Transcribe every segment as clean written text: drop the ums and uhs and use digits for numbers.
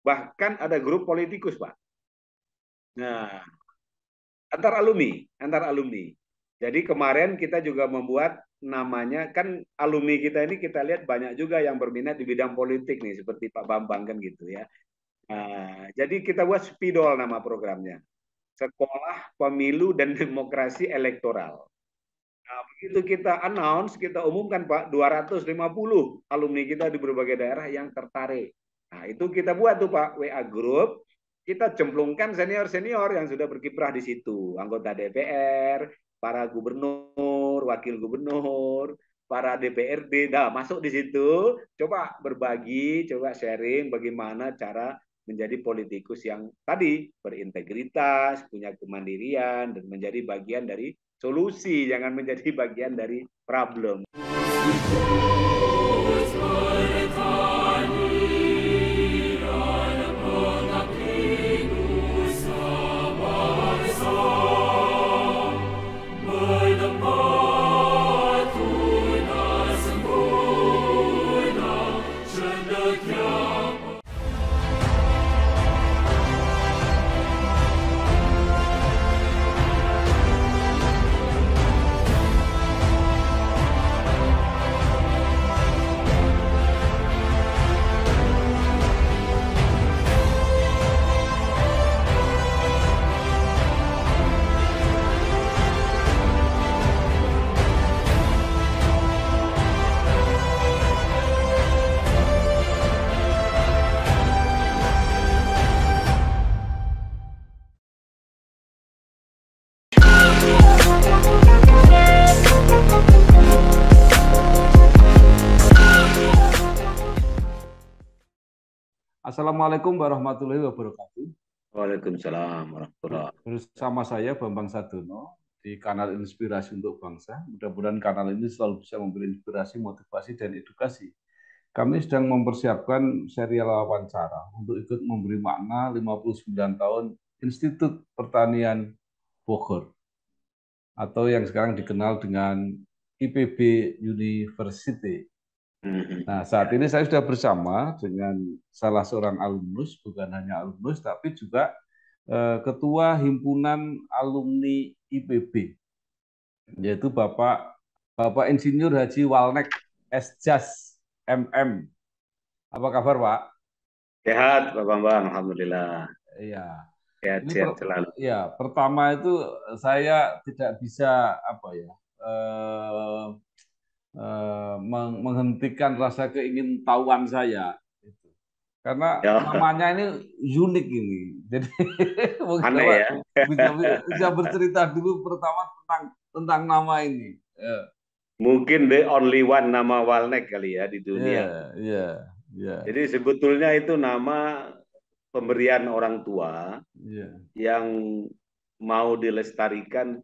bahkan ada grup politikus, Pak. Nah, antar alumni. Jadi kemarin kita juga membuat namanya, kan alumni kita ini kita lihat banyak juga yang berminat di bidang politik nih, seperti Pak Bambang kan gitu ya. Nah, jadi kita buat Spidol nama programnya. Sekolah Pemilu dan Demokrasi Elektoral. Nah, begitu kita announce, kita umumkan Pak, 250 alumni kita di berbagai daerah yang tertarik. Nah, itu kita buat tuh Pak, WA Group, kita cemplungkan senior-senior yang sudah berkiprah di situ, anggota DPR, para gubernur, wakil gubernur, para DPRD, nah masuk di situ, coba berbagi, coba sharing bagaimana cara menjadi politikus yang tadi berintegritas, punya kemandirian, dan menjadi bagian dari solusi, jangan menjadi bagian dari problem. Assalamualaikum warahmatullahi wabarakatuh. Waalaikumsalam warahmatullahi wabarakatuh. Bersama saya Bambang Sadono di kanal Inspirasi untuk Bangsa. Mudah-mudahan kanal ini selalu bisa memberi inspirasi, motivasi, dan edukasi. Kami sedang mempersiapkan serial wawancara untuk ikut memberi makna 59 tahun Institut Pertanian Bogor, atau yang sekarang dikenal dengan IPB University. Nah, saat ini saya sudah bersama dengan salah seorang alumnus, bukan hanya alumnus, tapi juga Ketua Himpunan Alumni IPB, yaitu Bapak Insinyur Haji Walnek Esjas MM. Apa kabar, Pak? Sehat, Pak Bambang. Alhamdulillah. Iya. Ini Sehat-sehat selalu. ya, pertama itu saya tidak bisa menghentikan rasa keingintahuan saya. Karena Ya, namanya ini unik ini. Jadi mungkin aneh Bapak ya. bisa bercerita dulu pertama tentang nama ini. Mungkin the only one nama Walnek kali ya di dunia. Iya, iya. Jadi sebetulnya itu nama pemberian orang tua Iya. yang mau dilestarikan.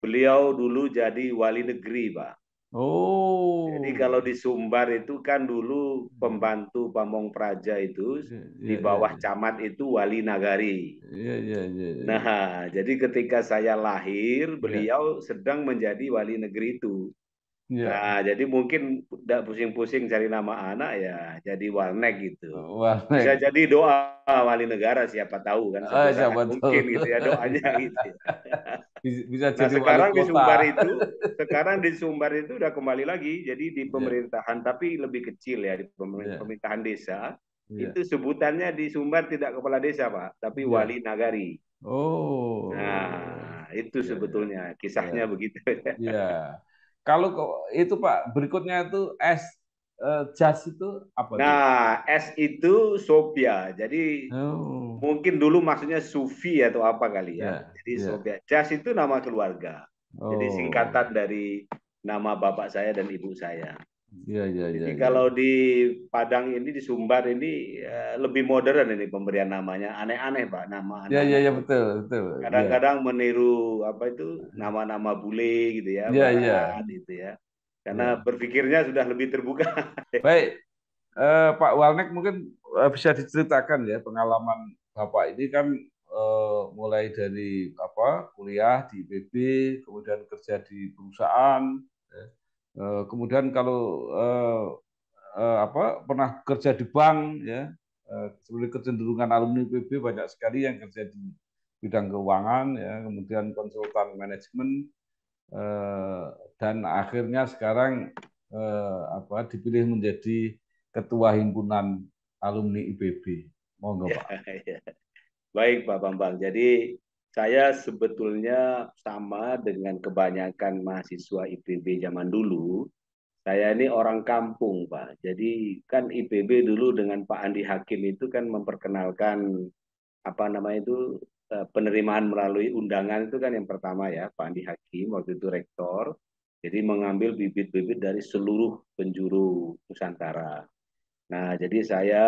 Beliau dulu jadi wali negeri, Pak. Jadi Oh. kalau di Sumbar itu kan dulu pembantu Pamong Praja itu Iya, di iya, bawah iya. camat itu wali nagari. Iya, iya, iya, iya. Nah, jadi ketika saya lahir, Iya, beliau sedang menjadi wali negeri itu. iya. Nah, jadi mungkin tidak pusing-pusing cari nama anak ya, jadi Walnek gitu. Bisa Warnek. jadi doa wali negara, siapa tahu kan, suatu saat Siapa mungkin tahu. gitu ya doanya gitu ya. Bisa Nah, jadi wali kota. sekarang di Sumbar itu udah kembali lagi, jadi di Iya, pemerintahan tapi lebih kecil ya, di iya, pemerintahan desa. iya, Itu sebutannya di Sumbar tidak kepala desa, Pak, tapi iya. wali nagari. Oh, Nah, itu iya, iya, sebetulnya iya, kisahnya begitu. iya. Kalau itu Pak, berikutnya itu jas itu apa tuh? Nah, S itu Sophia. Jadi Oh, mungkin dulu maksudnya Sufi atau apa kali ya. iya, Jadi iya. Sophia. Jas itu nama keluarga. Jadi Oh, singkatan dari nama bapak saya dan ibu saya. iya, iya, iya, Jadi iya. kalau di Padang ini, di Sumbar ini lebih modern ini pemberian namanya. Aneh-aneh, Pak, nama Iya, iya, anak-anak. iya, betul, betul. Iya, Kadang-kadang meniru apa itu nama-nama bule gitu ya, iya, iya, barat gitu ya. Karena iya. berpikirnya sudah lebih terbuka. Baik, Pak Walnek mungkin bisa diceritakan ya pengalaman Bapak ini kan mulai dari apa kuliah di IPB, kemudian kerja di perusahaan, ya. Kemudian kalau apa pernah kerja di bank ya, sebenarnya kecenderungan alumni IPB banyak sekali yang kerja di bidang keuangan, ya, kemudian konsultan manajemen, eh, dan akhirnya sekarang dipilih menjadi ketua himpunan alumni IPB. Monggo Ya, Pak. ya. Baik Pak Bambang. Jadi saya sebetulnya sama dengan kebanyakan mahasiswa IPB zaman dulu. Saya ini orang kampung, Pak. Jadi kan IPB dulu dengan Pak Andi Hakim itu kan memperkenalkan apa namanya itu penerimaan melalui undangan itu kan yang pertama ya, Pak Andi Hakim waktu itu rektor. Jadi mengambil bibit-bibit dari seluruh penjuru Nusantara. Nah, jadi saya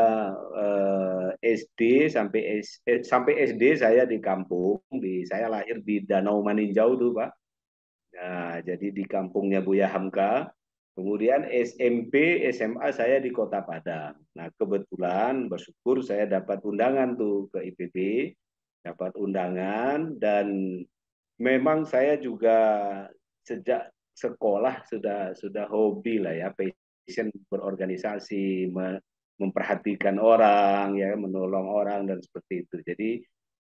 SD sampai SD saya di kampung, saya lahir di Danau Maninjau tuh, Pak. Nah, jadi di kampungnya Buya Hamka. Kemudian SMP, SMA saya di Kota Padang. Nah, kebetulan bersyukur saya dapat undangan tuh ke IPB, dapat undangan dan memang saya juga sejak sekolah sudah hobi lah ya, passion berorganisasi, memperhatikan orang ya, menolong orang dan seperti itu. Jadi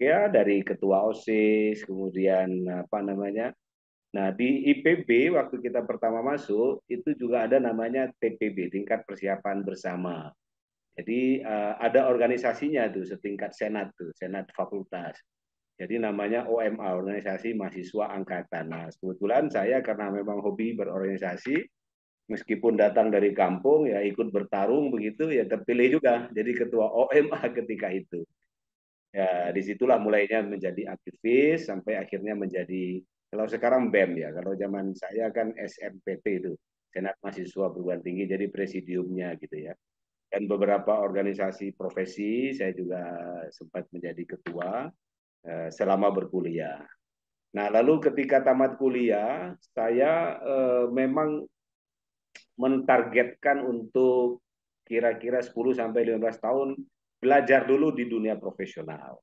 ya dari ketua OSIS, kemudian apa namanya. Nah, di IPB waktu kita pertama masuk itu juga ada namanya TPB, tingkat persiapan bersama. Jadi ada organisasinya tuh setingkat senat tuh, senat fakultas. Jadi namanya OMA, Organisasi Mahasiswa Angkatan. Nah, kebetulan saya karena memang hobi berorganisasi, meskipun datang dari kampung ya ikut bertarung begitu ya terpilih juga jadi ketua OMA ketika itu. Ya, disitulah mulainya menjadi aktivis sampai akhirnya menjadi kalau sekarang BEM ya. Kalau zaman saya kan SMPT itu, Senat Mahasiswa Perguruan Tinggi, jadi presidiumnya gitu ya. Dan beberapa organisasi profesi saya juga sempat menjadi ketua selama berkuliah. Nah, lalu ketika tamat kuliah, saya memang mentargetkan untuk kira-kira 10 sampai 15 tahun belajar dulu di dunia profesional.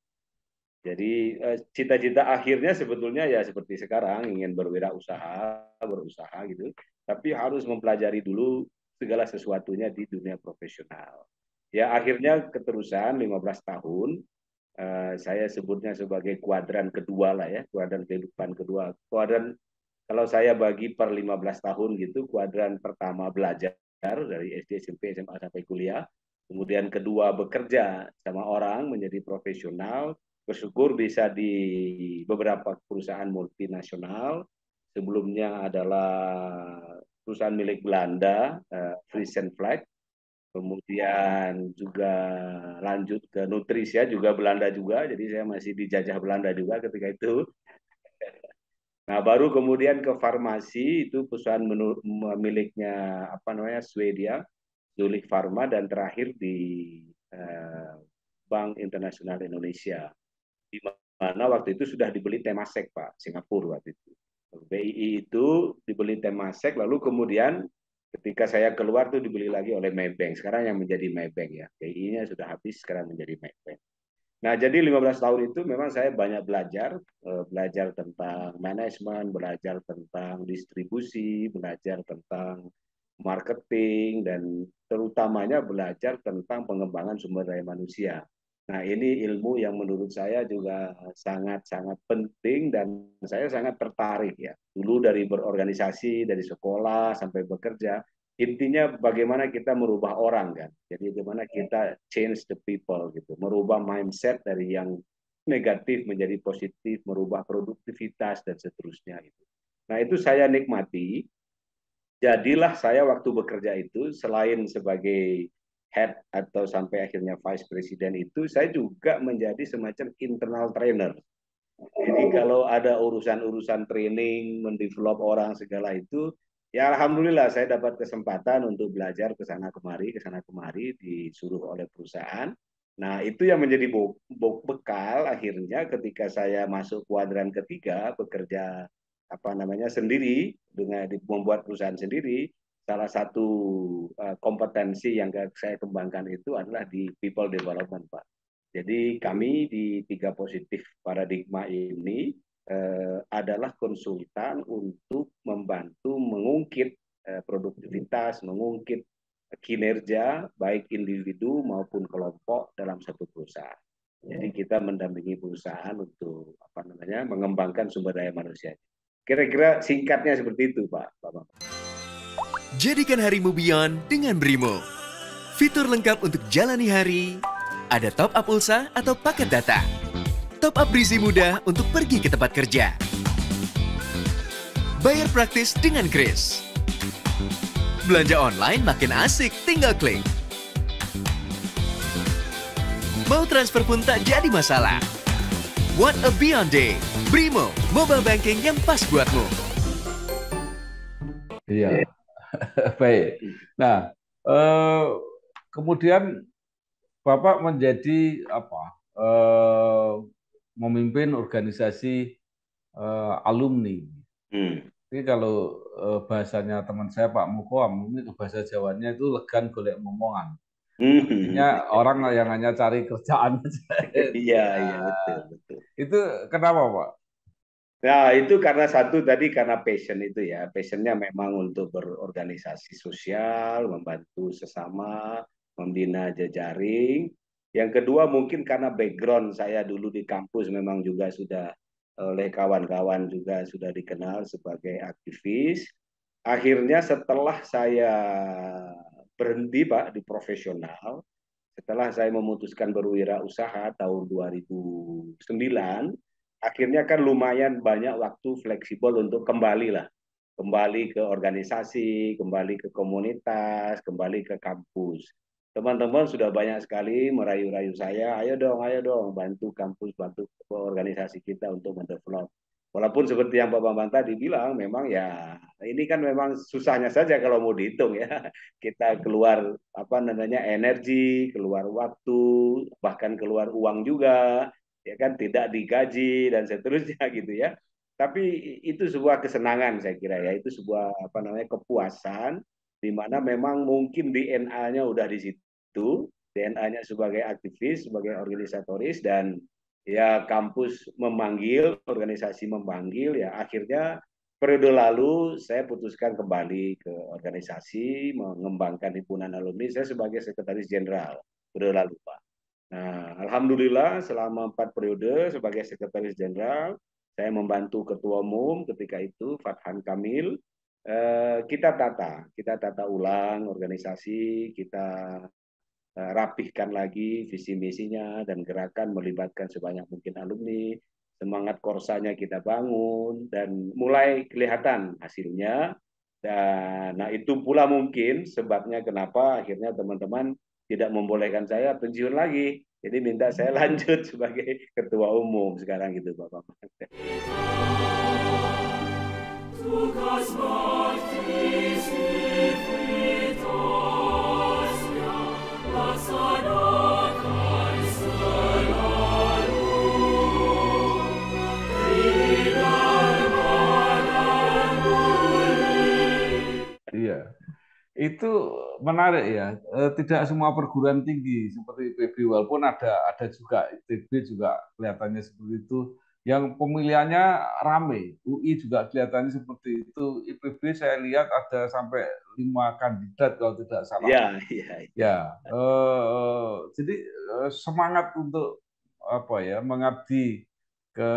Jadi cita-cita akhirnya sebetulnya ya seperti sekarang ingin berwirausaha, berusaha gitu, tapi harus mempelajari dulu segala sesuatunya di dunia profesional. Ya akhirnya keterusan 15 tahun saya sebutnya sebagai kuadran kedua lah ya, kuadran kehidupan kedua. Kuadran kalau saya bagi per 15 tahun gitu, kuadran pertama belajar dari SD, SMP, SMA sampai kuliah. Kemudian kedua bekerja sama orang menjadi profesional, bersyukur bisa di beberapa perusahaan multinasional. Sebelumnya adalah perusahaan milik Belanda, Friesen Flag. Kemudian juga lanjut ke Nutrisia juga Belanda juga, jadi saya masih dijajah Belanda juga ketika itu. Nah, baru kemudian ke farmasi itu perusahaan miliknya apa namanya Swedia, Zulik Pharma dan terakhir di eh, Bank Internasional Indonesia di mana waktu itu sudah dibeli Temasek Pak, Singapura waktu itu. BII itu dibeli Temasek lalu kemudian ketika saya keluar tuh dibeli lagi oleh Maybank. Sekarang yang menjadi Maybank ya. BII-nya sudah habis sekarang menjadi Maybank. Nah, jadi 15 tahun itu memang saya banyak belajar, belajar tentang manajemen, belajar tentang distribusi, belajar tentang marketing, dan terutamanya belajar tentang pengembangan sumber daya manusia. Nah, ini ilmu yang menurut saya juga sangat-sangat penting dan saya sangat tertarik ya. Dulu dari berorganisasi, dari sekolah sampai bekerja, intinya bagaimana kita merubah orang kan. Jadi bagaimana kita change the people gitu, merubah mindset dari yang negatif menjadi positif, merubah produktivitas dan seterusnya itu. Nah, itu saya nikmati. Jadilah saya waktu bekerja itu selain sebagai head atau sampai akhirnya vice president itu saya juga menjadi semacam internal trainer. Jadi kalau ada urusan-urusan training, mendevelop orang segala itu, ya alhamdulillah saya dapat kesempatan untuk belajar ke sana kemari disuruh oleh perusahaan. Nah, itu yang menjadi bekal akhirnya ketika saya masuk kuadran ketiga bekerja apa namanya sendiri dengan membuat perusahaan sendiri. Salah satu kompetensi yang saya kembangkan itu adalah di people development, Pak. Jadi kami di tiga positif paradigma ini adalah konsultan untuk membantu mengungkit produktivitas, mengungkit kinerja baik individu maupun kelompok dalam satu perusahaan. Jadi kita mendampingi perusahaan untuk mengembangkan sumber daya manusia. Kira-kira singkatnya seperti itu, Pak Bambang. Jadikan harimu beyond dengan Brimo. Fitur lengkap untuk jalani hari. Ada top up pulsa atau paket data. Top up berisi mudah untuk pergi ke tempat kerja. Bayar praktis dengan Kris. Belanja online makin asik, tinggal klik. Mau transfer pun tak jadi masalah. What a beyond day. Brimo, mobile banking yang pas buatmu. Iya, baik. Nah, kemudian Bapak menjadi memimpin organisasi alumni. Ini kalau bahasanya teman saya Pak Mukoam, ini bahasa Jawanya itu legan golek momongan. Artinya orang yang hanya cari kerjaan saja. Iya, betul. Itu kenapa, Pak? Nah, itu karena satu tadi karena passion itu ya. Passionnya memang untuk berorganisasi sosial, membantu sesama, membina jejaring. Yang kedua mungkin karena background saya dulu di kampus memang juga sudah oleh kawan-kawan juga sudah dikenal sebagai aktivis. Akhirnya setelah saya berhenti Pak di profesional, setelah saya memutuskan berwirausaha tahun 2009, akhirnya kan lumayan banyak waktu fleksibel untuk kembali ke organisasi, kembali ke komunitas, kembali ke kampus. Teman-teman sudah banyak sekali merayu-rayu saya, ayo dong, bantu kampus, bantu organisasi kita untuk mendevelop. Walaupun seperti yang Pak Bambang tadi bilang, memang ya ini kan memang susahnya saja kalau mau dihitung ya. Kita keluar energi, keluar waktu, bahkan keluar uang juga, ya kan tidak digaji dan seterusnya gitu ya. Tapi itu sebuah kesenangan saya kira ya, itu sebuah kepuasan di mana memang mungkin DNA-nya udah di situ, DNA-nya sebagai aktivis, sebagai organisatoris dan ya kampus memanggil, organisasi memanggil ya akhirnya periode lalu saya putuskan kembali ke organisasi mengembangkan himpunan alumni saya sebagai sekretaris jenderal periode lalu Pak. Nah, alhamdulillah selama 4 periode sebagai sekretaris jenderal saya membantu ketua umum ketika itu Fathan Kamil. Kita tata ulang organisasi, kita rapihkan lagi visi misinya dan gerakan melibatkan sebanyak mungkin alumni, semangat korsanya kita bangun dan mulai kelihatan hasilnya. Dan nah itu pula mungkin sebabnya kenapa akhirnya teman-teman tidak membolehkan saya pensiun lagi. Jadi minta saya lanjut sebagai ketua umum sekarang gitu Bapak. Tugas Iya, itu menarik ya. Tidak semua perguruan tinggi seperti IPB, walaupun ada juga ITB juga kelihatannya seperti itu. Yang pemilihannya rame, UI juga kelihatannya seperti itu. IPB saya lihat ada sampai 5 kandidat kalau tidak salah. Ya, jadi semangat untuk mengabdi ke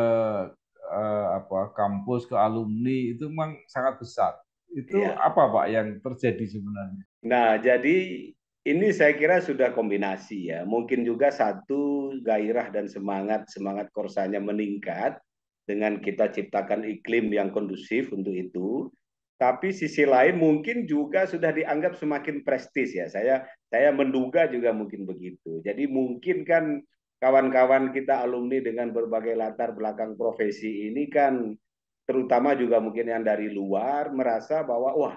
kampus, ke alumni itu memang sangat besar. Itu apa Pak yang terjadi sebenarnya? Nah, jadi ini saya kira sudah kombinasi ya. Mungkin juga satu gairah dan semangat korsanya meningkat dengan kita ciptakan iklim yang kondusif untuk itu. Tapi sisi lain mungkin juga sudah dianggap semakin prestis ya. Saya menduga juga mungkin begitu. Jadi mungkin kan kawan-kawan kita alumni dengan berbagai latar belakang profesi ini kan terutama juga mungkin yang dari luar merasa bahwa wah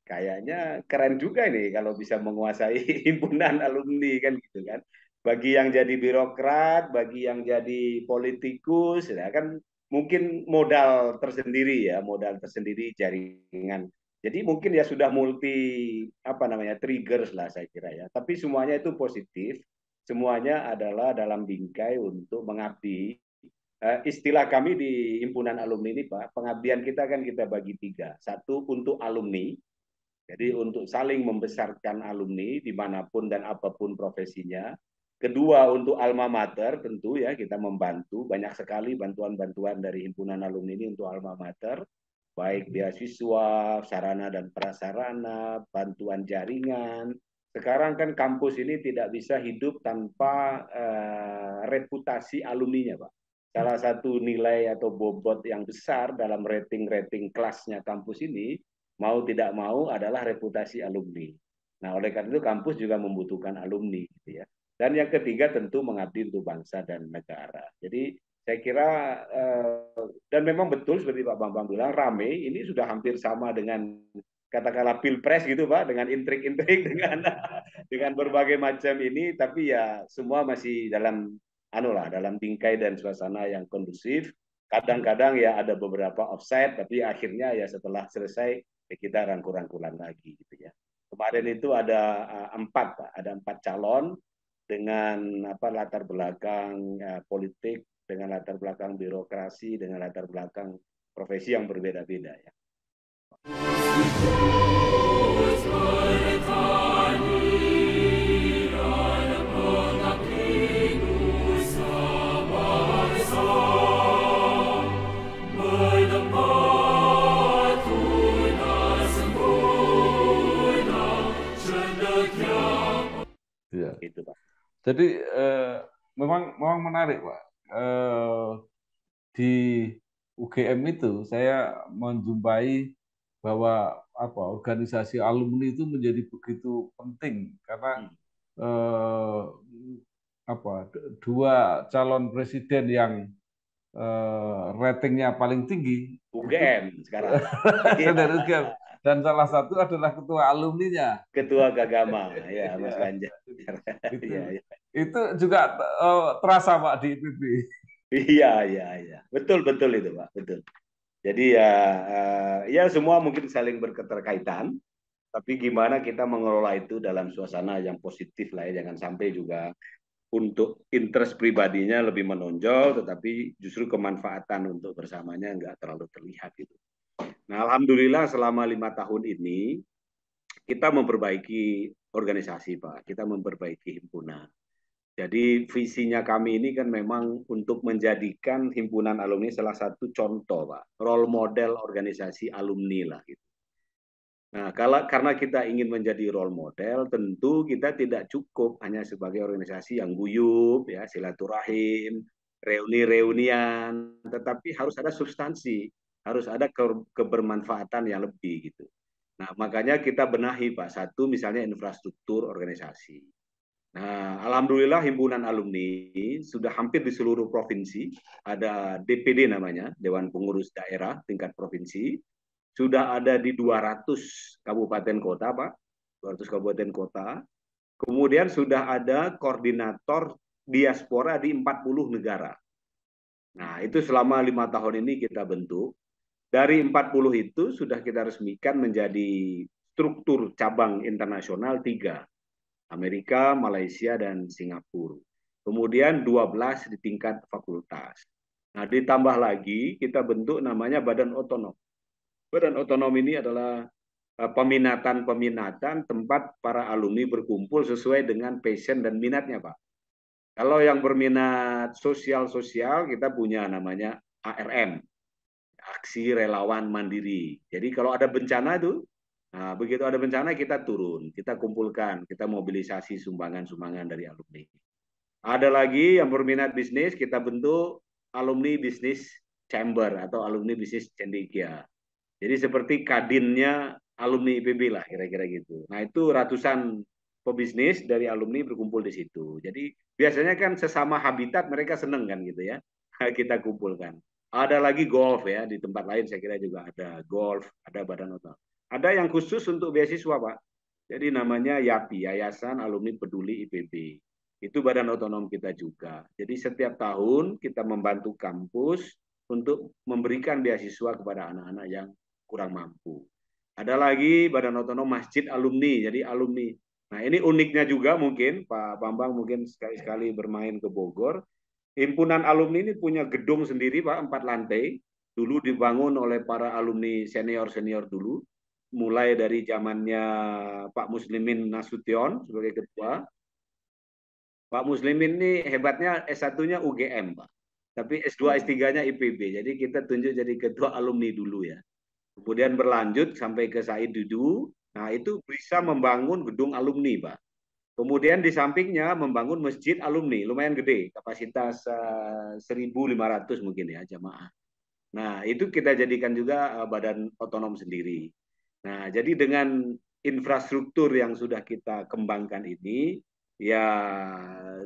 kayaknya keren juga nih kalau bisa menguasai himpunan alumni kan gitu kan. Bagi yang jadi birokrat, bagi yang jadi politikus, ya kan mungkin modal tersendiri ya, modal tersendiri jaringan. Jadi mungkin ya sudah multi triggers lah saya kira ya. Tapi semuanya itu positif, semuanya adalah dalam bingkai untuk mengabdi. Istilah kami di himpunan alumni ini Pak, pengabdian kita kan kita bagi 3. Satu untuk alumni, Jadi untuk saling membesarkan alumni dimanapun dan apapun profesinya. Kedua, untuk alma mater tentu ya kita membantu banyak sekali bantuan-bantuan dari himpunan alumni ini untuk alma mater, baik beasiswa, sarana dan prasarana, bantuan jaringan. Sekarang kan kampus ini tidak bisa hidup tanpa reputasi alumninya, Pak. Salah satu nilai atau bobot yang besar dalam rating-rating kelasnya kampus ini mau tidak mau adalah reputasi alumni. Nah, oleh karena itu kampus juga membutuhkan alumni, gitu ya. Dan yang ketiga tentu mengabdi untuk bangsa dan negara. Jadi saya kira dan memang betul seperti Pak Bambang bilang, rame ini sudah hampir sama dengan katakanlah pilpres gitu Pak, dengan intrik-intrik, dengan berbagai macam ini, tapi ya semua masih dalam dalam bingkai dan suasana yang kondusif. Kadang-kadang ya ada beberapa offside, tapi akhirnya ya setelah selesai ya kita rangkul-rangkulan lagi gitu ya. Kemarin itu ada ada empat calon dengan latar belakang politik, dengan latar belakang birokrasi, dengan latar belakang profesi yang berbeda-beda ya. Ya. Itu Pak. Jadi memang menarik Pak. Di UGM itu saya menjumpai bahwa organisasi alumni itu menjadi begitu penting karena dua calon presiden yang ratingnya paling tinggi UGM itu, sekarang. dari UGM. Dan salah satu adalah ketua alumninya. Ketua Gagama, ya Mas Ganjar. Itu juga terasa Pak di IPB. Iya. Betul itu Pak, betul. Jadi ya semua mungkin saling berketerkaitan, tapi gimana kita mengelola itu dalam suasana yang positif lah ya, jangan sampai juga untuk interest pribadinya lebih menonjol, tetapi justru kemanfaatan untuk bersamanya nggak terlalu terlihat gitu. Nah, alhamdulillah selama 5 tahun ini kita memperbaiki organisasi Pak, kita memperbaiki himpunan. Jadi visinya kami ini kan memang untuk menjadikan himpunan alumni salah satu contoh Pak, role model organisasi alumni lah gitu. Nah, karena kita ingin menjadi role model, tentu kita tidak cukup hanya sebagai organisasi yang guyup, ya silaturahim, reuni-reunian, tetapi harus ada substansi, harus ada kebermanfaatan yang lebih gitu. Nah, makanya kita benahi Pak, satu misalnya infrastruktur organisasi. Nah, alhamdulillah himpunan alumni sudah hampir di seluruh provinsi, ada DPD namanya, Dewan Pengurus Daerah tingkat provinsi, sudah ada di 200 kabupaten kota, Pak. 200 kabupaten kota. Kemudian sudah ada koordinator diaspora di 40 negara. Nah, itu selama 5 tahun ini kita bentuk. Dari 40 itu sudah kita resmikan menjadi struktur cabang internasional 3. Amerika, Malaysia, dan Singapura. Kemudian 12 di tingkat fakultas. Nah, ditambah lagi kita bentuk namanya Badan Otonom. Badan otonom ini adalah peminatan tempat para alumni berkumpul sesuai dengan passion dan minatnya, Pak. Kalau yang berminat sosial-sosial, kita punya namanya ARM, Aksi Relawan Mandiri. Jadi kalau ada bencana itu, nah, begitu ada bencana kita turun, kita kumpulkan, kita mobilisasi sumbangan-sumbangan dari alumni. Ada lagi yang berminat bisnis, kita bentuk alumni bisnis chamber atau alumni bisnis cendekia. Jadi seperti kadinnya alumni IPB lah kira-kira gitu. Nah itu ratusan pebisnis dari alumni berkumpul di situ. Jadi biasanya kan sesama habitat mereka seneng kan gitu ya. Kita kumpulkan. Ada lagi golf ya, di tempat lain saya kira juga ada golf, ada badan otonom. Ada yang khusus untuk beasiswa Pak. Jadi namanya YAPI, Yayasan Alumni Peduli IPB. Itu badan otonom kita juga. Jadi setiap tahun kita membantu kampus untuk memberikan beasiswa kepada anak-anak yang kurang mampu. Ada lagi badan otonom masjid alumni, jadi alumni. Nah ini uniknya juga mungkin, Pak Bambang mungkin sekali-sekali bermain ke Bogor, himpunan alumni ini punya gedung sendiri Pak, 4 lantai, dulu dibangun oleh para alumni senior-senior dulu. mulai dari zamannya Pak Muslimin Nasution sebagai ketua. Pak Muslimin ini hebatnya S1-nya UGM, Pak. Tapi S2, S3-nya IPB. Jadi kita tunjuk jadi ketua alumni dulu ya. Kemudian berlanjut sampai ke Said Dudu. Nah, itu bisa membangun gedung alumni, Pak. Kemudian di sampingnya membangun masjid alumni, lumayan gede, kapasitas 1.500 mungkin ya jamaah. Nah, itu kita jadikan juga badan otonom sendiri. Nah, jadi dengan infrastruktur yang sudah kita kembangkan ini, ya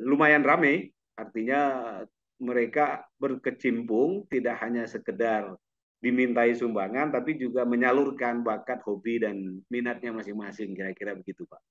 lumayan ramai, artinya mereka berkecimpung tidak hanya sekedar dimintai sumbangan, tapi juga menyalurkan bakat, hobi, dan minatnya masing-masing, kira-kira begitu, Pak.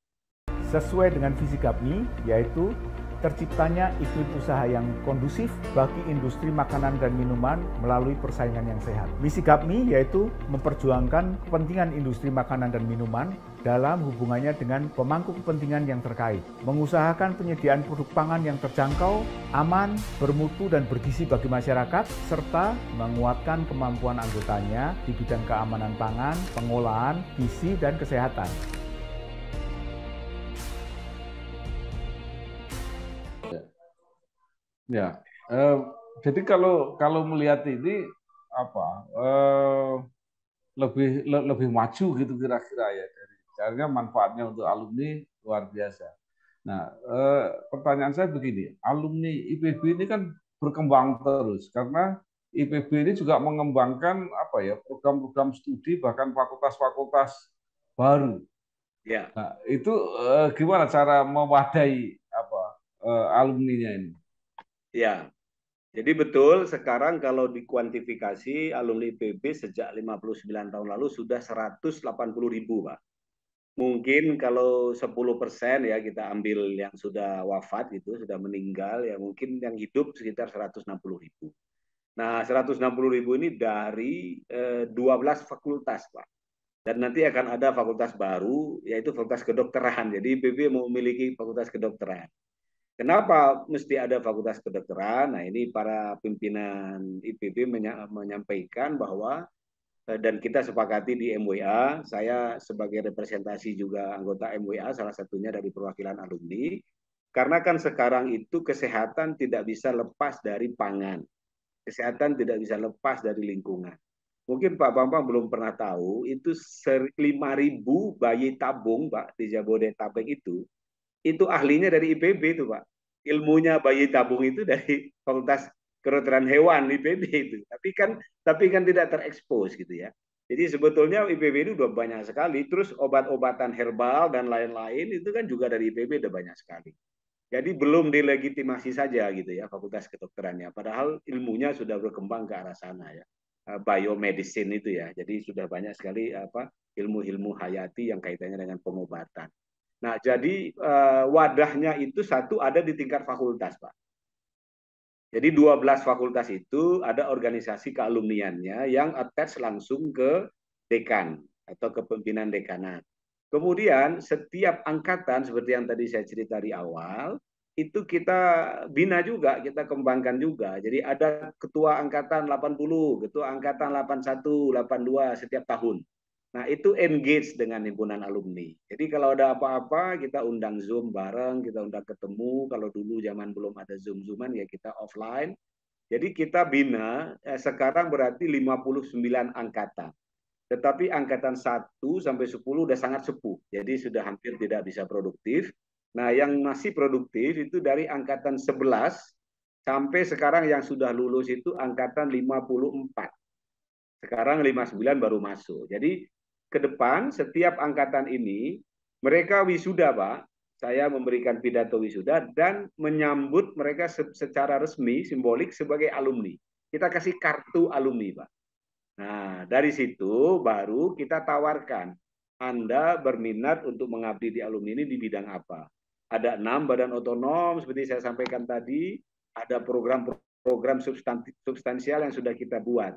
Sesuai dengan visi KAPMI, yaitu terciptanya iklim usaha yang kondusif bagi industri makanan dan minuman melalui persaingan yang sehat. Misi KAPMI yaitu memperjuangkan kepentingan industri makanan dan minuman dalam hubungannya dengan pemangku kepentingan yang terkait, mengusahakan penyediaan produk pangan yang terjangkau, aman, bermutu dan bergizi bagi masyarakat, serta menguatkan kemampuan anggotanya di bidang keamanan pangan, pengolahan, gizi, dan kesehatan. Ya, jadi kalau melihat ini apa lebih maju gitu kira-kira ya dari caranya manfaatnya untuk alumni luar biasa. Nah, pertanyaan saya begini, alumni IPB ini kan berkembang terus karena IPB ini juga mengembangkan apa ya program-program studi bahkan fakultas-fakultas baru. Ya. Nah, itu gimana cara mewadai apa alumninya ini? Ya, jadi betul sekarang kalau dikuantifikasi alumni IPB sejak 59 tahun lalu sudah 180.000, Pak. Mungkin kalau 10% ya kita ambil yang sudah wafat gitu, sudah meninggal ya mungkin yang hidup sekitar 160.000. Nah, 160.000 ini dari 12 fakultas, Pak. Dan nanti akan ada fakultas baru yaitu fakultas kedokteran. Jadi IPB memiliki fakultas kedokteran. Kenapa mesti ada fakultas kedokteran? Nah, ini para pimpinan IPB menyampaikan bahwa dan kita sepakati di MWA, saya sebagai representasi juga anggota MWA, salah satunya dari perwakilan alumni, karena kan sekarang itu kesehatan tidak bisa lepas dari pangan, kesehatan tidak bisa lepas dari lingkungan. Mungkin Pak Bambang belum pernah tahu, itu 5.000 bayi tabung, Pak, di Jabodetabek itu ahlinya dari IPB itu, Pak. Ilmunya bayi tabung itu dari Fakultas Kedokteran Hewan IPB itu. Tapi kan tidak terekspos gitu ya. Jadi sebetulnya IPB itu udah banyak sekali. Terus obat-obatan herbal dan lain-lain itu kan juga dari IPB udah banyak sekali. Jadi belum dilegitimasi saja gitu ya Fakultas Kedokterannya. Padahal ilmunya sudah berkembang ke arah sana ya. Biomedicine itu ya. Jadi sudah banyak sekali ilmu-ilmu hayati yang kaitannya dengan pengobatan. Nah, jadi wadahnya itu satu ada di tingkat fakultas, Pak. Jadi 12 fakultas itu ada organisasi kealumniannya yang attach langsung ke dekan atau kepemimpinan dekanat. Kemudian setiap angkatan seperti yang tadi saya cerita di awal, itu kita bina juga, kita kembangkan juga. Jadi ada ketua angkatan 80, ketua angkatan 81, 82 setiap tahun. Nah, itu engage dengan himpunan alumni. Jadi kalau ada apa-apa, kita undang Zoom bareng, kita undang ketemu. Kalau dulu zaman belum ada Zoom-Zooman, ya kita offline. Jadi kita bina, sekarang berarti 59 angkatan. Tetapi angkatan 1 sampai 10 udah sangat sepuh. Jadi sudah hampir tidak bisa produktif. Nah, yang masih produktif itu dari angkatan 11 sampai sekarang yang sudah lulus itu angkatan 54. Sekarang 59 baru masuk. Jadi ke depan setiap angkatan ini mereka wisuda, Pak. Saya memberikan pidato wisuda dan menyambut mereka secara resmi simbolik sebagai alumni. Kita kasih kartu alumni, Pak. Nah, dari situ baru kita tawarkan Anda berminat untuk mengabdi di alumni ini di bidang apa. Ada 6 badan otonom seperti saya sampaikan tadi, ada program substansial yang sudah kita buat.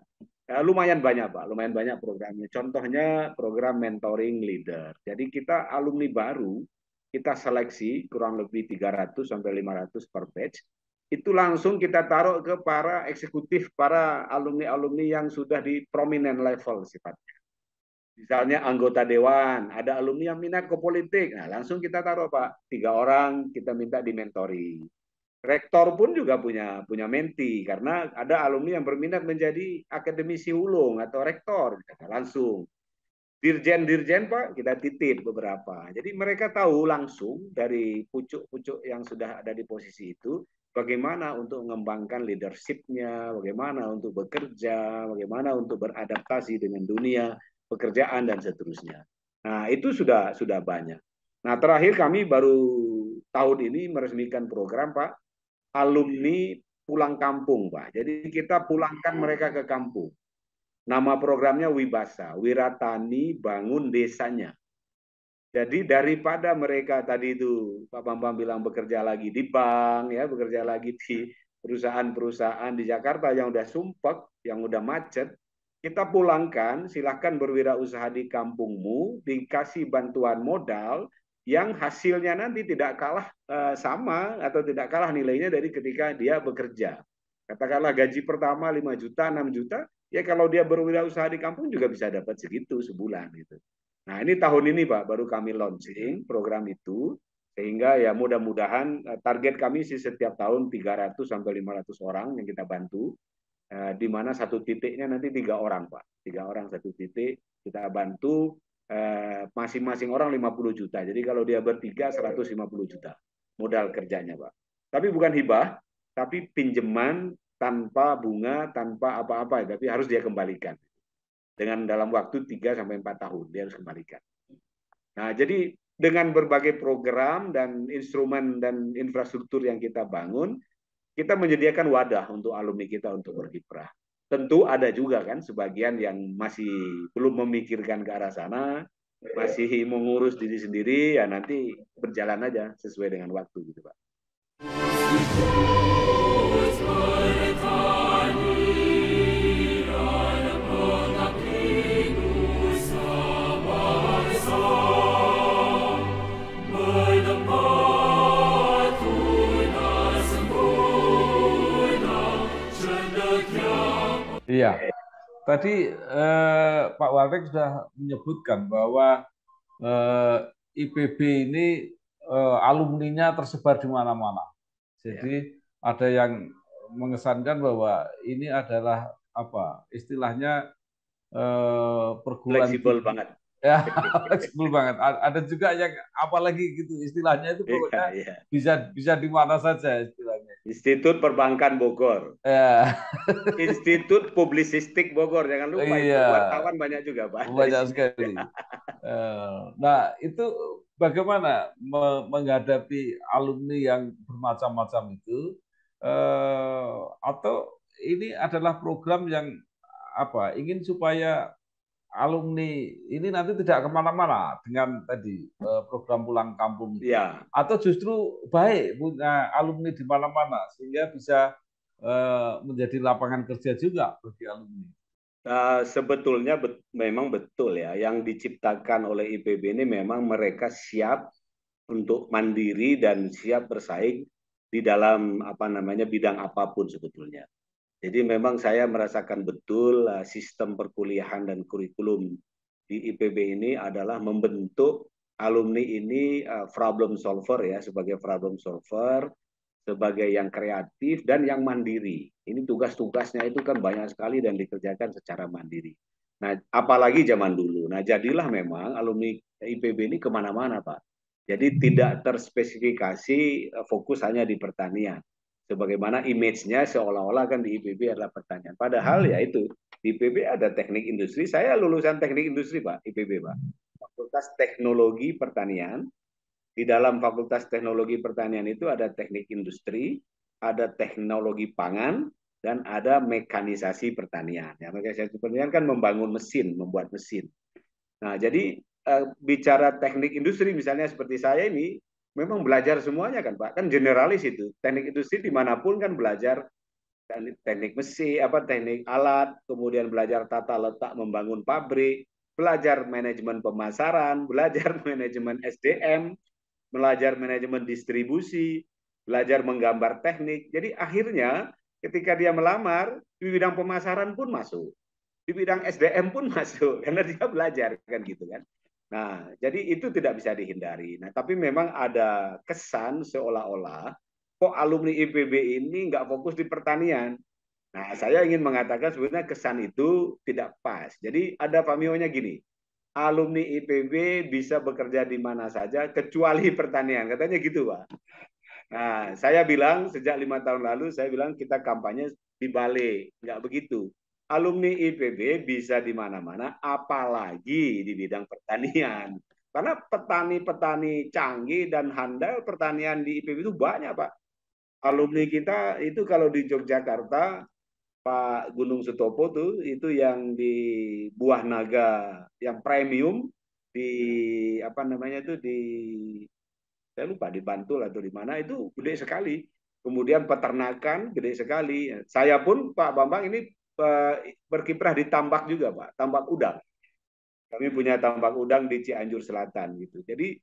Lumayan banyak, Pak, lumayan banyak programnya. Contohnya program mentoring leader. Jadi kita alumni baru, kita seleksi kurang lebih 300 sampai 500 per batch. Itu langsung kita taruh ke para eksekutif, para alumni-alumni yang sudah di prominent level sifatnya. Misalnya anggota dewan, ada alumni yang minat ke politik, nah langsung kita taruh Pak, 3 orang kita minta dimentori. Rektor pun juga punya menti karena ada alumni yang berminat menjadi akademisi ulung atau rektor, langsung. Dirjen-dirjen Pak, kita titip beberapa. Jadi mereka tahu langsung dari pucuk-pucuk yang sudah ada di posisi itu, bagaimana untuk mengembangkan leadership-nya, bagaimana untuk bekerja, bagaimana untuk beradaptasi dengan dunia pekerjaan dan seterusnya. Nah, itu sudah banyak. Nah, terakhir kami baru tahun ini meresmikan program Pak, alumni pulang kampung Pak. Jadi kita pulangkan mereka ke kampung. Nama programnya Wibasa, Wiratani Bangun Desanya. Jadi daripada mereka tadi itu Pak Bambang bilang bekerja lagi di bank, ya bekerja lagi di perusahaan-perusahaan di Jakarta yang udah sumpek, yang udah macet, kita pulangkan, silahkan berwirausaha di kampungmu, dikasih bantuan modal yang hasilnya nanti tidak kalah sama atau tidak kalah nilainya dari ketika dia bekerja. Katakanlah gaji pertama 5 juta, 6 juta, ya kalau dia berwirausaha di kampung juga bisa dapat segitu sebulan gitu. Nah, ini tahun ini Pak baru kami launching program itu, sehingga ya mudah-mudahan target kami sih setiap tahun 300 sampai 500 orang yang kita bantu, di mana satu titiknya nanti 3 orang Pak, 3 orang satu titik kita bantu, masing-masing orang 50 juta. Jadi kalau dia bertiga 150 juta modal kerjanya Pak. Tapi bukan hibah, tapi pinjaman tanpa bunga, tanpa apa-apa, tapi harus dia kembalikan dengan dalam waktu 3-4 tahun dia harus kembalikan. Nah, jadi dengan berbagai program dan instrumen dan infrastruktur yang kita bangun, kita menyediakan wadah untuk alumni kita untuk berkiprah. Tentu ada juga kan sebagian yang masih belum memikirkan ke arah sana, masih mengurus diri sendiri, ya nanti berjalan aja sesuai dengan waktu gitu Pak. Iya, tadi Pak Walrek sudah menyebutkan bahwa IPB ini alumninya tersebar di mana-mana. Jadi ada yang mengesankan bahwa ini adalah apa istilahnya perguruan fleksibel banget. Ya, fleksibel banget. Ada juga yang apalagi gitu istilahnya itu pokoknya bisa di mana saja istilahnya. Institut Perbankan Bogor. Ya. Institut Publisistik Bogor, jangan lupa itu wartawan banyak juga Pak. Banyak sekali. Nah, itu bagaimana menghadapi alumni yang bermacam-macam itu? Atau ini adalah program yang apa ingin supaya alumni ini nanti tidak kemana-mana dengan tadi program pulang kampung itu. Ya. Atau justru baik punya alumni di mana-mana sehingga bisa menjadi lapangan kerja juga bagi alumni. Sebetulnya memang betul ya, yang diciptakan oleh IPB ini memang mereka siap untuk mandiri dan siap bersaing di dalam bidang apapun sebetulnya. Jadi memang saya merasakan betul sistem perkuliahan dan kurikulum di IPB ini adalah membentuk alumni ini problem solver ya, sebagai problem solver, sebagai yang kreatif dan yang mandiri. Ini tugas-tugasnya itu kan banyak sekali dan dikerjakan secara mandiri. Nah, apalagi zaman dulu. Nah, jadilah memang alumni IPB ini kemana-mana Pak. Jadi tidak terspesifikasi fokus hanya di pertanian. Sebagaimana image-nya seolah-olah kan di IPB adalah pertanian. Padahal ya itu, di IPB ada teknik industri. Saya lulusan teknik industri Pak, IPB Pak. Fakultas Teknologi Pertanian. Di dalam Fakultas Teknologi Pertanian itu ada teknik industri, ada teknologi pangan, dan ada mekanisasi pertanian. Ya, mekanisasi pertanian kan membangun mesin, membuat mesin. Nah, jadi bicara teknik industri misalnya seperti saya ini, memang belajar semuanya kan Pak, kan generalis itu. Teknik industri dimanapun kan belajar teknik mesin, teknik alat, kemudian belajar tata letak membangun pabrik, belajar manajemen pemasaran, belajar manajemen SDM, belajar manajemen distribusi, belajar menggambar teknik. Jadi akhirnya ketika dia melamar, di bidang pemasaran pun masuk. di bidang SDM pun masuk karena dia belajar kan gitu kan. Nah, jadi itu tidak bisa dihindari. Nah, tapi memang ada kesan seolah-olah kok alumni IPB ini nggak fokus di pertanian. Nah, saya ingin mengatakan sebenarnya kesan itu tidak pas. Jadi ada pamionya gini, alumni IPB bisa bekerja di mana saja kecuali pertanian, katanya gitu, Pak. Nah, saya bilang sejak 5 tahun lalu, saya bilang kita kampanye dibalik, nggak begitu. Alumni IPB bisa di mana-mana, apalagi di bidang pertanian. Karena petani-petani canggih dan handal pertanian di IPB itu banyak, Pak. Alumni kita itu kalau di Yogyakarta, Pak Gunung Sutopo tuh itu yang di Buah Naga yang premium di apa namanya itu di saya lupa di Bantul atau di mana itu gede sekali. Kemudian peternakan gede sekali. Saya pun Pak Bambang ini berkiprah di tambak juga, Pak, tambak udang. Kami punya tambak udang di Cianjur Selatan gitu. Jadi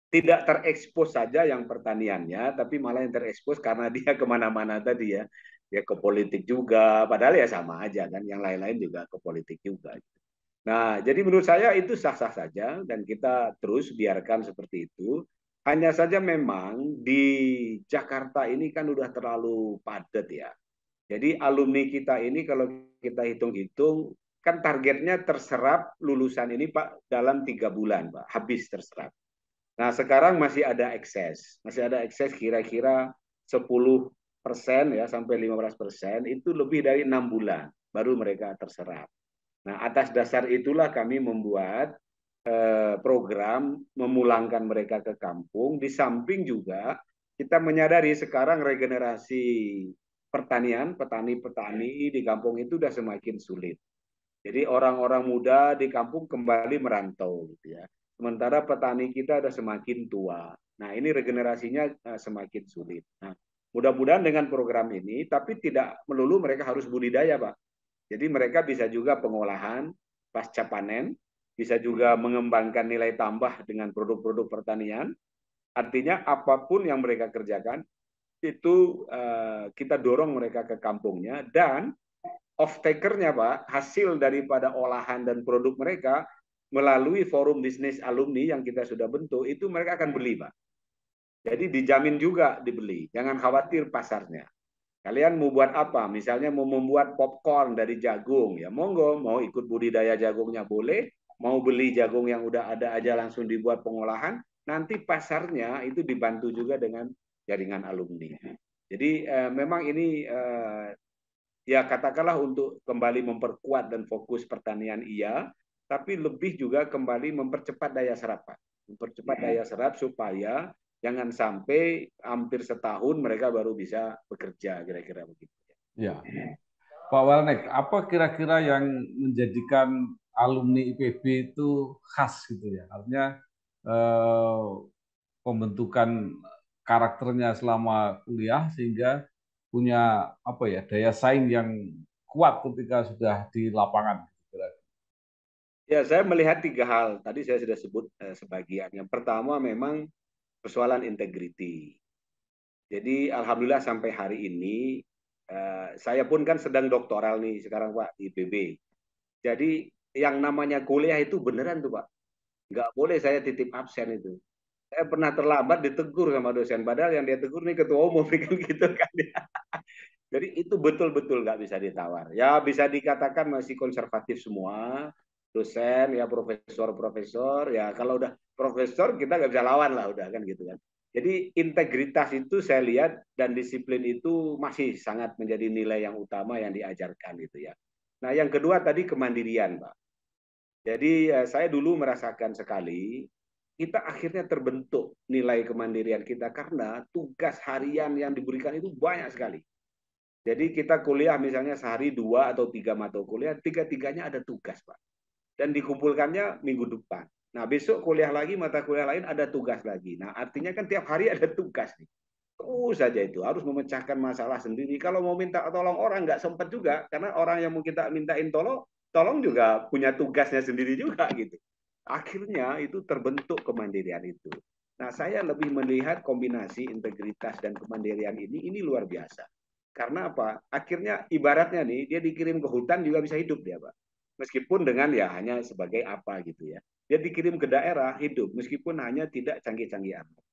tidak terekspos saja yang pertaniannya, tapi malah yang terekspos karena dia kemana-mana tadi ya. Dia ke politik juga, padahal ya sama aja kan, yang lain-lain juga ke politik juga. Nah, jadi menurut saya itu sah-sah saja dan kita terus biarkan seperti itu. Hanya saja memang di Jakarta ini kan udah terlalu padat ya. Jadi alumni kita ini kalau kita hitung-hitung, kan targetnya terserap lulusan ini Pak dalam 3 bulan Pak, habis terserap. Nah, sekarang masih ada ekses kira-kira 10% ya sampai 15% itu lebih dari 6 bulan baru mereka terserap. Nah, atas dasar itulah kami membuat program memulangkan mereka ke kampung. Di samping juga kita menyadari sekarang regenerasi pertanian, petani-petani di kampung itu sudah semakin sulit. Jadi orang-orang muda di kampung kembali merantau, gitu ya. Sementara petani kita ada semakin tua. Nah, ini regenerasinya semakin sulit. Nah, mudah-mudahan dengan program ini, tapi tidak melulu mereka harus budidaya, Pak. Jadi mereka bisa juga pengolahan pasca panen, bisa juga mengembangkan nilai tambah dengan produk-produk pertanian. Artinya apapun yang mereka kerjakan, itu kita dorong mereka ke kampungnya, dan off-taker-nya, Pak, hasil daripada olahan dan produk mereka melalui forum bisnis alumni yang kita sudah bentuk, itu mereka akan beli, Pak. Jadi dijamin juga dibeli. Jangan khawatir pasarnya. Kalian mau buat apa? Misalnya mau membuat popcorn dari jagung, ya monggo. Mau ikut budidaya jagungnya boleh. Mau beli jagung yang udah ada aja langsung dibuat pengolahan. Nanti pasarnya itu dibantu juga dengan jaringan alumni. Jadi memang ini ya katakanlah untuk kembali memperkuat dan fokus pertanian iya, tapi lebih juga kembali mempercepat daya serap, Pak. Mempercepat daya serap supaya jangan sampai hampir setahun mereka baru bisa bekerja, kira-kira begitu. Ya, Pak Walnek, apa kira-kira yang menjadikan alumni IPB itu khas gitu ya? Artinya pembentukan karakternya selama kuliah sehingga punya apa ya daya saing yang kuat ketika sudah di lapangan. Ya, saya melihat 3 hal. Tadi saya sudah sebut sebagian. Yang pertama memang persoalan integriti. Jadi alhamdulillah sampai hari ini saya pun kan sedang doktoral nih sekarang Pak di IPB. Jadi yang namanya kuliah itu beneran tuh Pak. Nggak boleh saya titip absen itu. Saya pernah terlambat ditegur sama dosen. Padahal yang dia tegur nih ketua umum kan gitu kan. Jadi itu betul-betul nggak bisa ditawar. Ya bisa dikatakan masih konservatif semua. Dosen, ya profesor-profesor. Ya kalau udah profesor kita nggak bisa lawan lah udah kan gitu kan. Jadi integritas itu saya lihat dan disiplin itu masih sangat menjadi nilai yang utama yang diajarkan gitu ya. Nah yang kedua tadi kemandirian Pak. Jadi saya dulu merasakan sekali kita akhirnya terbentuk nilai kemandirian kita karena tugas harian yang diberikan itu banyak sekali. Jadi kita kuliah misalnya sehari 2 atau 3 mata kuliah, 3-3-nya ada tugas Pak. Dan dikumpulkannya minggu depan. Nah besok kuliah lagi, mata kuliah lain ada tugas lagi. Nah artinya kan tiap hari ada tugas nih. Terus saja itu harus memecahkan masalah sendiri. Kalau mau minta tolong orang nggak sempat juga, karena orang yang mau kita mintain tolong juga punya tugasnya sendiri juga gitu. Akhirnya itu terbentuk kemandirian itu. Nah saya lebih melihat kombinasi integritas dan kemandirian ini luar biasa. Karena apa? Akhirnya ibaratnya nih, dia dikirim ke hutan juga bisa hidup dia, Pak. Meskipun dengan ya hanya sebagai apa gitu ya. Dia dikirim ke daerah hidup, meskipun hanya tidak canggih-canggih amat.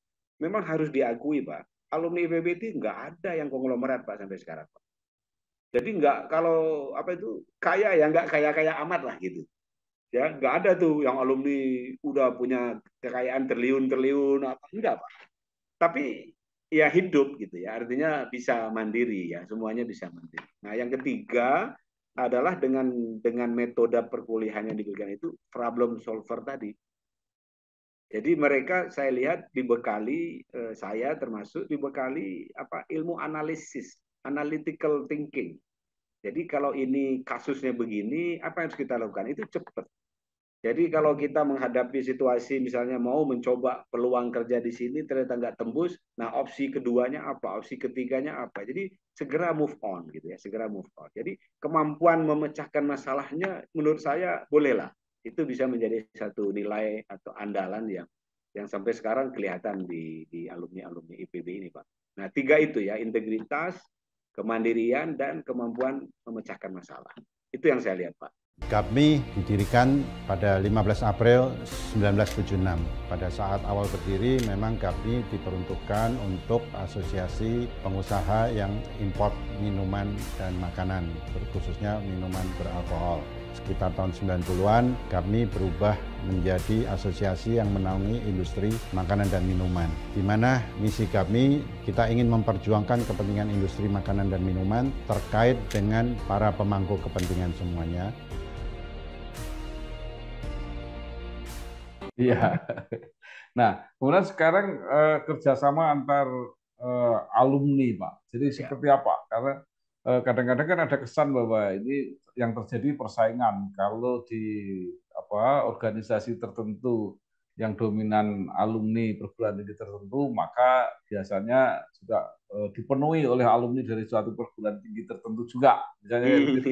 Memang harus diakui, Pak. Alumni IPB itu nggak ada yang konglomerat, Pak, sampai sekarang, Pak. Jadi nggak, kalau apa itu kaya ya nggak kaya-kaya amat lah gitu. Ya nggak ada tuh yang alumni udah punya kekayaan triliun-triliun apa, enggak, Pak. Tapi ya hidup gitu ya, artinya bisa mandiri ya, semuanya bisa mandiri. Nah, yang ketiga adalah dengan metode perkuliahan yang diberikan itu problem solver tadi. Jadi mereka saya lihat dibekali, saya termasuk dibekali apa, ilmu analisis, analytical thinking. Jadi kalau ini kasusnya begini, apa yang harus kita lakukan? Itu cepat. Jadi kalau kita menghadapi situasi misalnya mau mencoba peluang kerja di sini ternyata nggak tembus, nah opsi keduanya apa, opsi ketiganya apa. Jadi segera move on gitu ya, segera move on. Jadi kemampuan memecahkan masalahnya menurut saya bolehlah. Itu bisa menjadi satu nilai atau andalan yang sampai sekarang kelihatan di alumni-alumni IPB ini, Pak. Nah, tiga itu ya, integritas, kemandirian, dan kemampuan memecahkan masalah. Itu yang saya lihat, Pak. GAPMI didirikan pada 15 April 1976. Pada saat awal berdiri memang GAPMI diperuntukkan untuk asosiasi pengusaha yang import minuman dan makanan, khususnya minuman beralkohol. Sekitar tahun 90-an, GAPMI berubah menjadi asosiasi yang menaungi industri makanan dan minuman. Di mana misi GAPMI, kita ingin memperjuangkan kepentingan industri makanan dan minuman terkait dengan para pemangku kepentingan semuanya. Iya. Nah, kemudian sekarang kerjasama antar alumni, Pak. Jadi seperti apa? Karena kadang-kadang kan ada kesan bahwa ini yang terjadi persaingan. Kalau di organisasi tertentu yang dominan alumni perguruan tinggi tertentu, maka biasanya juga dipenuhi oleh alumni dari suatu perguruan tinggi tertentu juga. Misalnya gitu.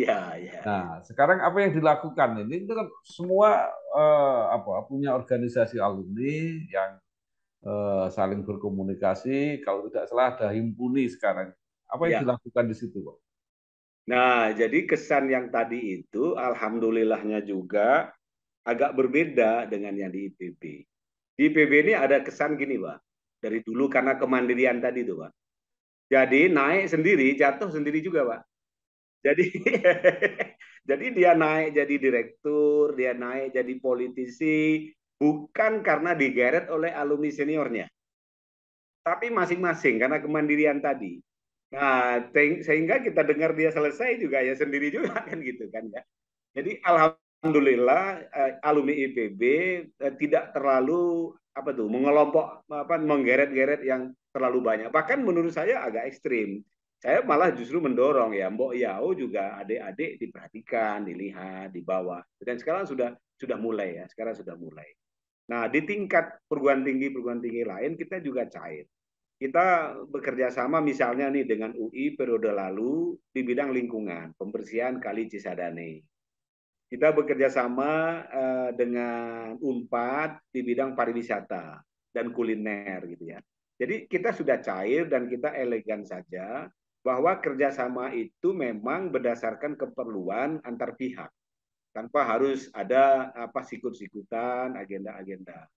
Nah, sekarang apa yang dilakukan ini itu kan semua punya organisasi alumni yang saling berkomunikasi. Kalau tidak salah ada himpuni sekarang. Apa yang dilakukan di situ, Pak? Nah, jadi kesan yang tadi itu alhamdulillahnya juga agak berbeda dengan yang di IPB. Di IPB ini ada kesan gini, Pak. Dari dulu karena kemandirian tadi tuh, Pak. Jadi naik sendiri, jatuh sendiri juga, Pak. Jadi jadi dia naik jadi direktur, dia naik jadi politisi, bukan karena digeret oleh alumni seniornya. Tapi masing-masing karena kemandirian tadi. Nah, sehingga kita dengar dia selesai juga ya sendiri juga kan gitu kan ya. Jadi alhamdulillah alumni IPB tidak terlalu mengelompok menggeret-geret yang terlalu banyak. Bahkan menurut saya agak ekstrim. Saya malah justru mendorong ya, Mbok Yao juga adik-adik diperhatikan, dilihat, dibawa. Dan sekarang sudah mulai ya, sekarang sudah mulai. Nah, di tingkat perguruan tinggi lain kita juga cair. Kita bekerja sama misalnya nih dengan UI periode lalu di bidang lingkungan, pembersihan Kali Cisadane. Kita bekerja sama dengan Unpad di bidang pariwisata dan kuliner gitu ya. Jadi kita sudah cair dan kita elegan saja bahwa kerjasama itu memang berdasarkan keperluan antar pihak tanpa harus ada sikut-sikutan, agenda-agenda.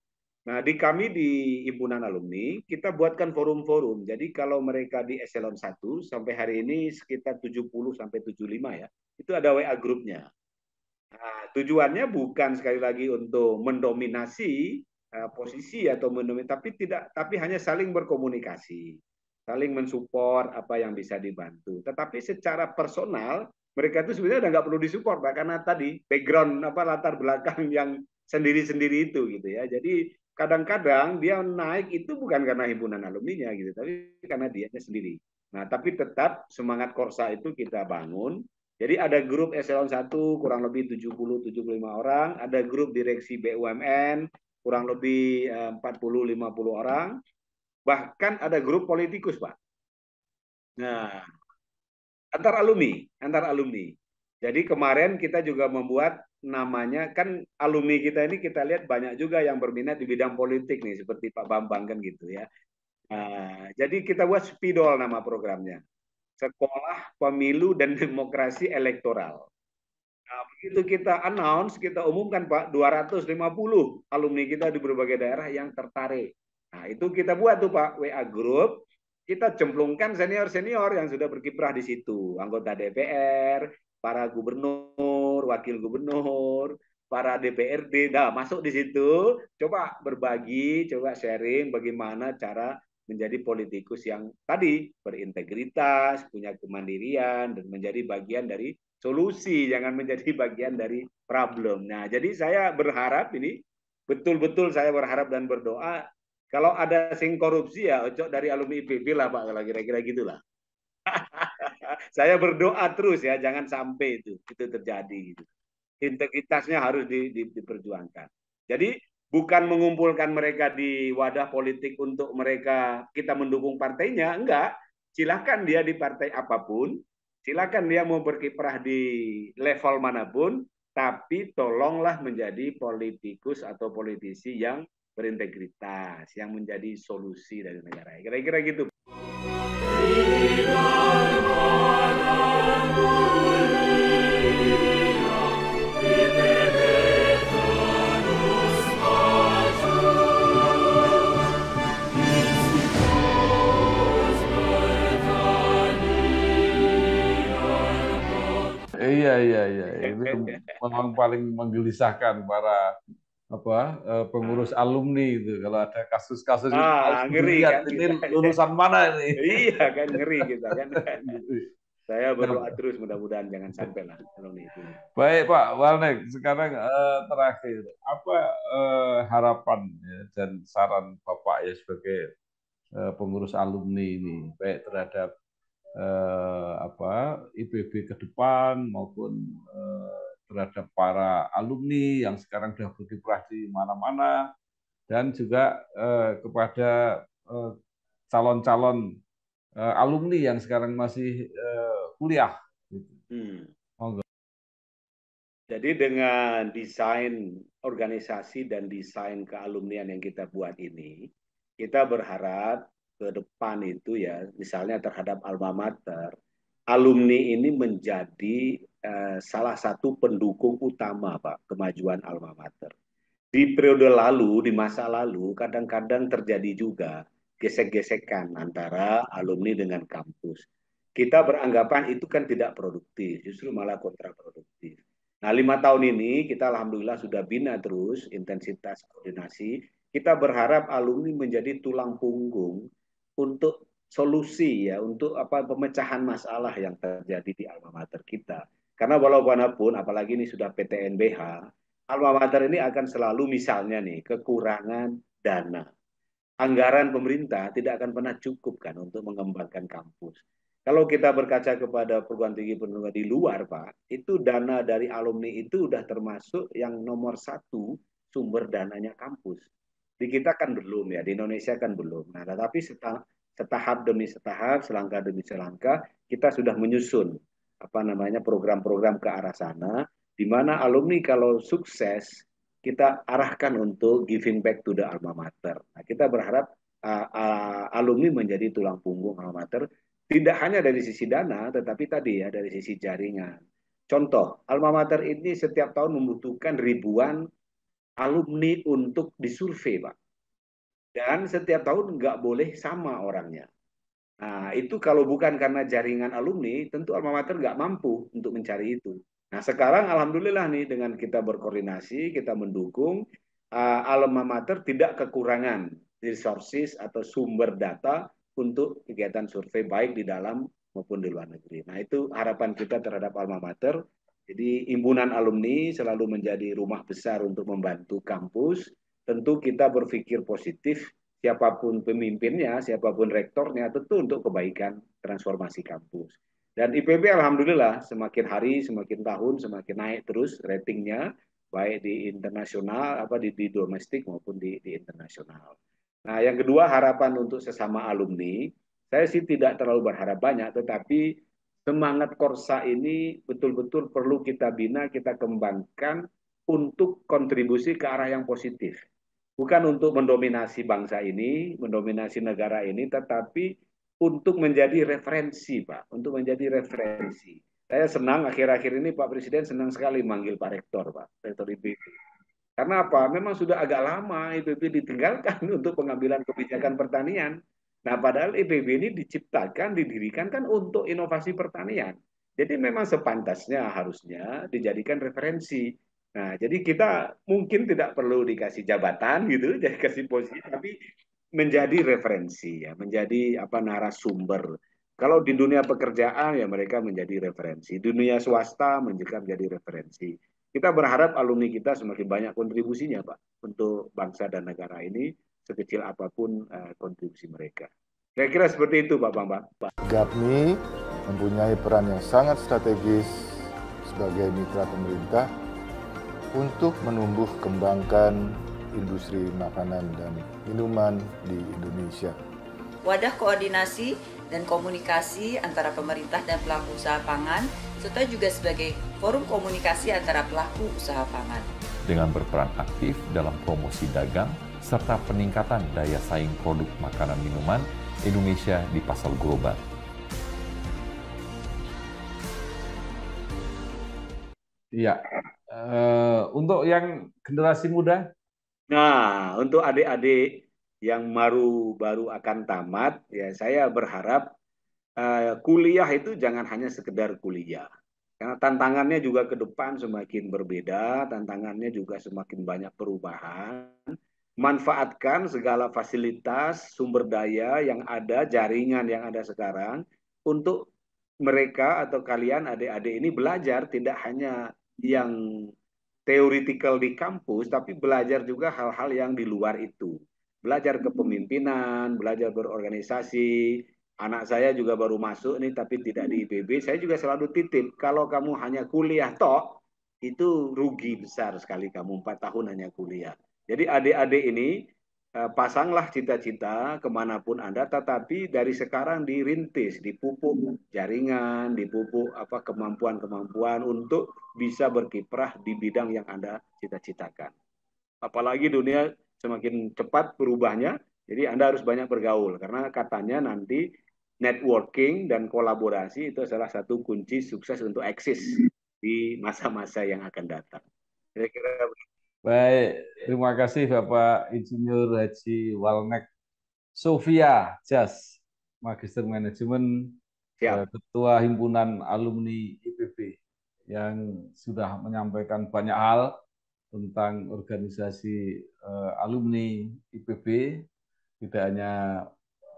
Nah, kami di Himpunan Alumni, kita buatkan forum-forum. Jadi kalau mereka di Eselon 1, sampai hari ini sekitar 70-75 ya, itu ada WA grupnya. Nah, tujuannya bukan sekali lagi untuk mendominasi posisi atau tapi hanya saling berkomunikasi, saling mensupport apa yang bisa dibantu. Tetapi secara personal, mereka itu sebenarnya nggak perlu disupport, Pak, karena tadi background latar belakang yang sendiri-sendiri itu gitu ya. Jadi kadang-kadang dia naik itu bukan karena himpunan alumninya gitu, tapi karena dianya sendiri. Nah, tapi tetap semangat Korsa itu kita bangun. Jadi ada grup Eselon 1 kurang lebih 70-75 orang, ada grup direksi BUMN kurang lebih 40-50 orang, bahkan ada grup politikus, Pak. Nah, antar alumni. Jadi kemarin kita juga membuat namanya, kan alumni kita ini kita lihat banyak juga yang berminat di bidang politik nih, seperti Pak Bambang kan gitu ya. Nah, jadi kita buat Spidol nama programnya. Sekolah Pemilu dan Demokrasi Elektoral. Nah, begitu kita announce, kita umumkan Pak, 250 alumni kita di berbagai daerah yang tertarik. Nah, itu kita buat tuh Pak, WA Group, kita cemplungkan senior-senior yang sudah berkiprah di situ, anggota DPR, para gubernur, wakil gubernur, para DPRD, nah masuk di situ, coba berbagi, coba sharing bagaimana cara menjadi politikus yang tadi berintegritas, punya kemandirian, dan menjadi bagian dari solusi, jangan menjadi bagian dari problem. Nah, jadi saya berharap ini, betul-betul saya berharap dan berdoa, kalau ada sing korupsi ya, ocok dari alumni IPB lah Pak, kalau kira-kira gitulah. Saya berdoa terus ya, jangan sampai itu terjadi. Gitu. Integritasnya harus diperjuangkan. Jadi bukan mengumpulkan mereka di wadah politik untuk mereka kita mendukung partainya, enggak. Silakan dia di partai apapun, silakan dia mau berkiprah di level manapun, tapi tolonglah menjadi politikus atau politisi yang berintegritas, yang menjadi solusi dari negara. Kira-kira gitu. Iya, itu memang paling menggelisahkan para pengurus alumni itu kalau ada kasus-kasus itu harus ngeri dilihat kan ini kita. lulusan mana ini. Iya kan, ngeri kita kan. Saya berdoa Nah, terus mudah-mudahan jangan sampai lah itu. baik Pak Walnek, sekarang terakhir apa harapan ya, dan saran Bapak ya sebagai pengurus alumni ini baik terhadap IPB ke depan maupun terhadap para alumni yang sekarang sudah berkiprah di mana-mana dan juga kepada calon-calon alumni yang sekarang masih kuliah. Monggo. Jadi dengan desain organisasi dan desain kealumnian yang kita buat ini, kita berharap ke depan itu ya, misalnya terhadap alma mater, alumni ini menjadi salah satu pendukung utama Pak kemajuan alma mater. Di periode lalu, di masa lalu, kadang-kadang terjadi juga gesek-gesekan antara alumni dengan kampus. Kita beranggapan itu kan tidak produktif, justru malah kontraproduktif. Nah, 5 tahun ini kita alhamdulillah sudah bina terus intensitas koordinasi. Kita berharap alumni menjadi tulang punggung untuk solusi ya, untuk pemecahan masalah yang terjadi di alma mater kita. Karena walaupun apalagi ini sudah PTNBH, alma mater ini akan selalu misalnya nih kekurangan dana. Anggaran pemerintah tidak akan pernah cukup kan untuk mengembangkan kampus. Kalau kita berkaca kepada perguruan tinggi pendidikan di luar, Pak, itu dana dari alumni itu sudah termasuk yang nomor 1 sumber dananya kampus. Di kita kan belum ya, di Indonesia kan belum. Nah, tetapi setahap demi setahap, selangkah demi selangkah, kita sudah menyusun program-program ke arah sana, di mana alumni kalau sukses kita arahkan untuk giving back to the alma mater. Nah, kita berharap alumni menjadi tulang punggung alma mater, tidak hanya dari sisi dana, tetapi tadi ya dari sisi jaringan. Contoh, alma mater ini setiap tahun membutuhkan ribuan alumni untuk disurvei, Pak. Dan setiap tahun nggak boleh sama orangnya. Nah, itu kalau bukan karena jaringan alumni, tentu alma mater nggak mampu untuk mencari itu. Nah, sekarang alhamdulillah nih dengan kita berkoordinasi, kita mendukung alma mater tidak kekurangan resources atau sumber data untuk kegiatan survei baik di dalam maupun di luar negeri. Nah, itu harapan kita terhadap alma mater. Jadi himpunan alumni selalu menjadi rumah besar untuk membantu kampus. Tentu kita berpikir positif, siapapun pemimpinnya, siapapun rektornya, tentu untuk kebaikan transformasi kampus. Dan IPB alhamdulillah semakin hari, semakin tahun, semakin naik terus ratingnya, baik di internasional, di domestik maupun di internasional. Nah, yang kedua harapan untuk sesama alumni, saya sih tidak terlalu berharap banyak, tetapi semangat Korsa ini betul-betul perlu kita bina, kita kembangkan untuk kontribusi ke arah yang positif. Bukan untuk mendominasi bangsa ini, mendominasi negara ini, tetapi untuk menjadi referensi, Pak, untuk menjadi referensi. Saya senang akhir-akhir ini Pak Presiden senang sekali manggil Pak Rektor, Pak, Rektor IPB. Karena apa? Memang sudah agak lama IPB ditinggalkan untuk pengambilan kebijakan pertanian. Nah, padahal IPB ini diciptakan, didirikan kan untuk inovasi pertanian. Jadi memang sepantasnya harusnya dijadikan referensi. Nah, jadi kita mungkin tidak perlu dikasih jabatan gitu, jadi kasih posisi, tapi menjadi referensi ya, menjadi apa narasumber. Kalau di dunia pekerjaan ya mereka menjadi referensi, dunia swasta menjadi referensi. Kita berharap alumni kita semakin banyak kontribusinya, Pak, untuk bangsa dan negara ini, sekecil apapun kontribusi mereka. Kira-kira seperti itu, Pak Bambang. GAPMI mempunyai peran yang sangat strategis sebagai mitra pemerintah untuk menumbuh kembangkan industri makanan dan minuman di Indonesia. Wadah koordinasi dan komunikasi antara pemerintah dan pelaku usaha pangan, serta juga sebagai forum komunikasi antara pelaku usaha pangan. Dengan berperan aktif dalam promosi dagang, serta peningkatan daya saing produk makanan minuman Indonesia di pasar global. Iya, untuk yang generasi muda? Nah, untuk adik-adik yang baru akan tamat, ya saya berharap kuliah itu jangan hanya sekedar kuliah. Karena tantangannya juga ke depan semakin berbeda, tantangannya juga semakin banyak perubahan. Manfaatkan segala fasilitas, sumber daya yang ada, jaringan yang ada sekarang, untuk mereka atau kalian adik-adik ini belajar tidak hanya yang theoretical di kampus, tapi belajar juga hal-hal yang di luar itu. Belajar kepemimpinan, belajar berorganisasi. Anak saya juga baru masuk nih, tapi tidak di IPB. Saya juga selalu titip, kalau kamu hanya kuliah tok, itu rugi besar sekali kamu 4 tahun hanya kuliah. Jadi adik-adik ini, pasanglah cita-cita kemanapun Anda, tetapi dari sekarang dirintis, dipupuk jaringan, dipupuk kemampuan-kemampuan untuk bisa berkiprah di bidang yang Anda cita-citakan. Apalagi dunia semakin cepat berubahnya, jadi Anda harus banyak bergaul, karena katanya nanti networking dan kolaborasi itu salah satu kunci sukses untuk eksis di masa-masa yang akan datang. Kira-kira Baik, terima kasih Bapak Insinyur Haji Walnek Sofia Jas, Magister Manajemen, Ketua Himpunan Alumni IPB, yang sudah menyampaikan banyak hal tentang organisasi alumni IPB. Tidak hanya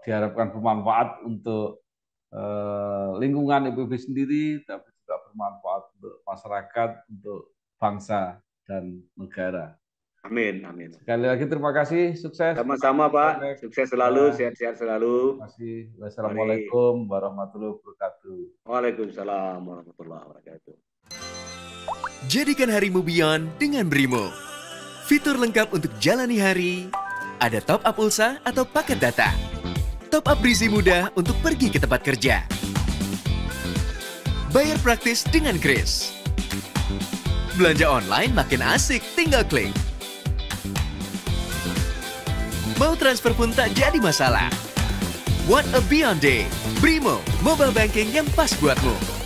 diharapkan bermanfaat untuk lingkungan IPB sendiri, tapi juga bermanfaat untuk masyarakat, untuk bangsa dan negara. Amin, amin. Sekali lagi terima kasih, sukses. Sama-sama Pak, sukses selalu, sehat-sehat selalu. Terima kasih. Wassalamualaikum warahmatullahi wabarakatuh. Waalaikumsalam warahmatullahi wabarakatuh. Jadikan harimu Beyond dengan Brimo. Fitur lengkap untuk jalani hari, ada top up pulsa atau paket data. Top up berisi mudah untuk pergi ke tempat kerja. Bayar praktis dengan Kris. Belanja online makin asik, tinggal klik. Mau transfer pun tak jadi masalah. What a Beyond Day. Brimo, mobile banking yang pas buatmu.